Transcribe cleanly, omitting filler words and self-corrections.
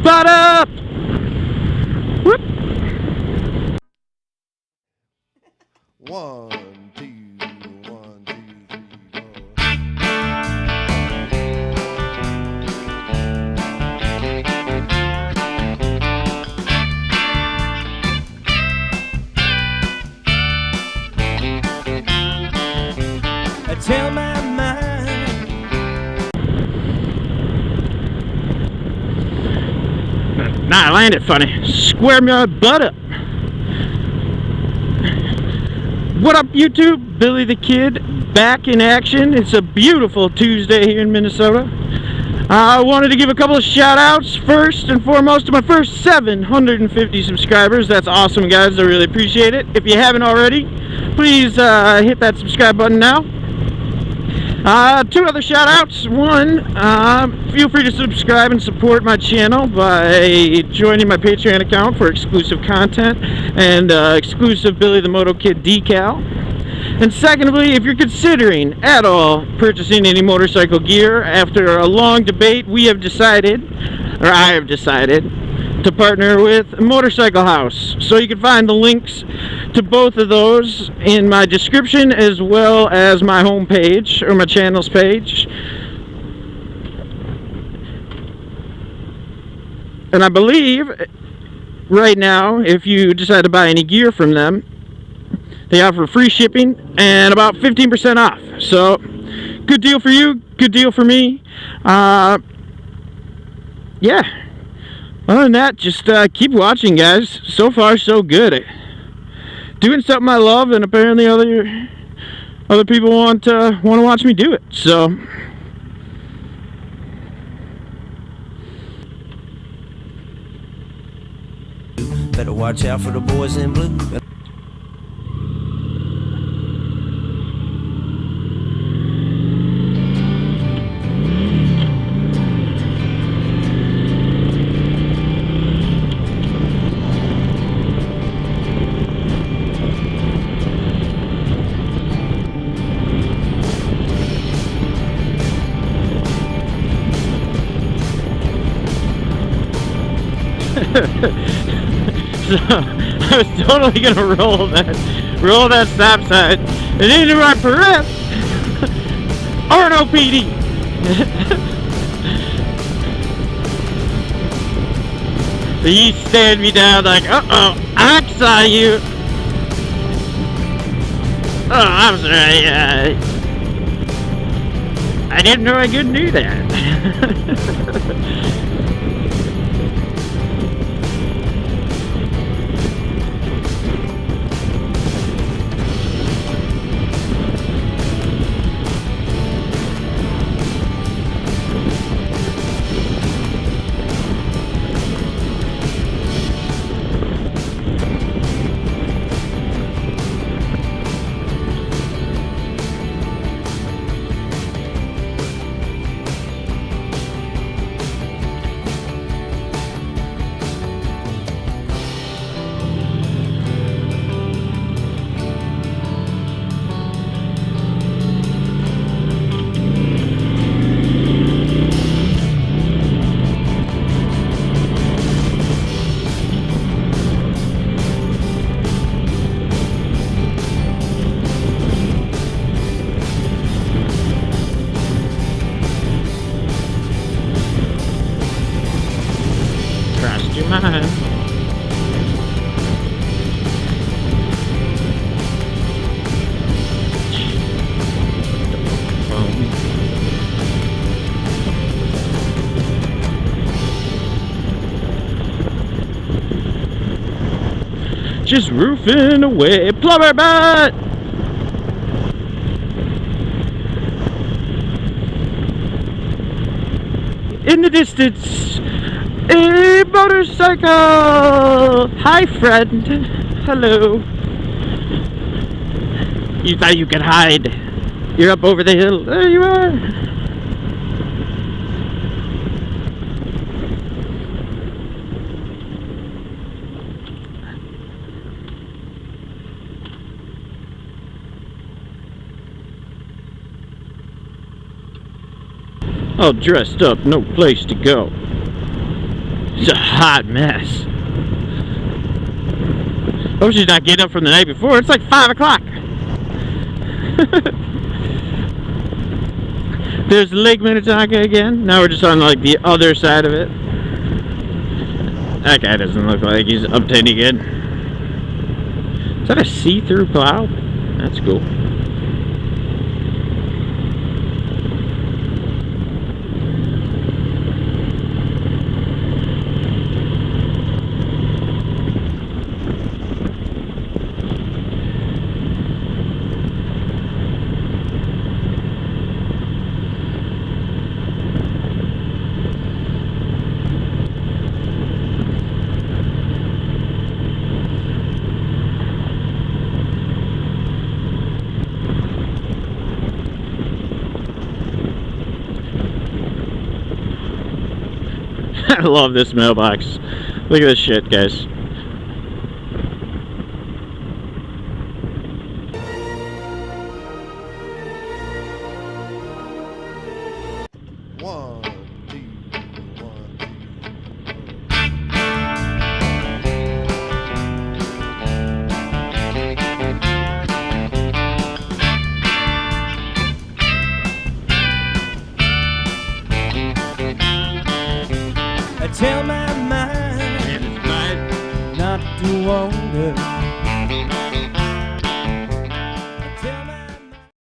Butt up! Whoop! 1, 2, 1, 2, 3, 4. I tell my mind. Nah, I landed funny. Square my butt up. What up, YouTube? Billy the Kid back in action. It's a beautiful Tuesday here in Minnesota. I wanted to give a couple of shout outs first and foremost to my first 750 subscribers. That's awesome, guys. I really appreciate it. If you haven't already, please hit that subscribe button now. 2 other shout outs. One, feel free to subscribe and support my channel by joining my Patreon account for exclusive content and exclusive Billy the Moto Kid decal. And secondly, if you're considering at all purchasing any motorcycle gear, after a long debate, we have decided, or I have decided, to partner with Motorcycle House. So you can find the links to both of those in my description as well as my homepage or my channel's page. And I believe right now, if you decide to buy any gear from them, they offer free shipping and about 15% off. So good deal for you, good deal for me. Yeah. Other than that, just keep watching, guys. So far, so good. Doing something I love, and apparently other people want to watch me do it. So, Better watch out for the boys in blue. so I was totally gonna roll that stop sign, and into my perip, RNOPD. So he stared me down like, uh-oh, I saw you. Oh, I'm sorry. I didn't know I could do that. Mine. Just roofing away, plumber butt. In the distance, a motorcycle! Hi, friend. Hello. You thought you could hide. You're up over the hill. There you are. All dressed up, no place to go. It's a hot mess. Hope she's not getting up from the night before. It's like 5 o'clock. There's Lake Minnetonka again. Now we're just on like the other side of it. That guy doesn't look like he's up to any good. Is that a see-through cloud? That's cool. I love this mailbox. Look at this shit, guys. One, two, one, two. I tell my mind not to wonder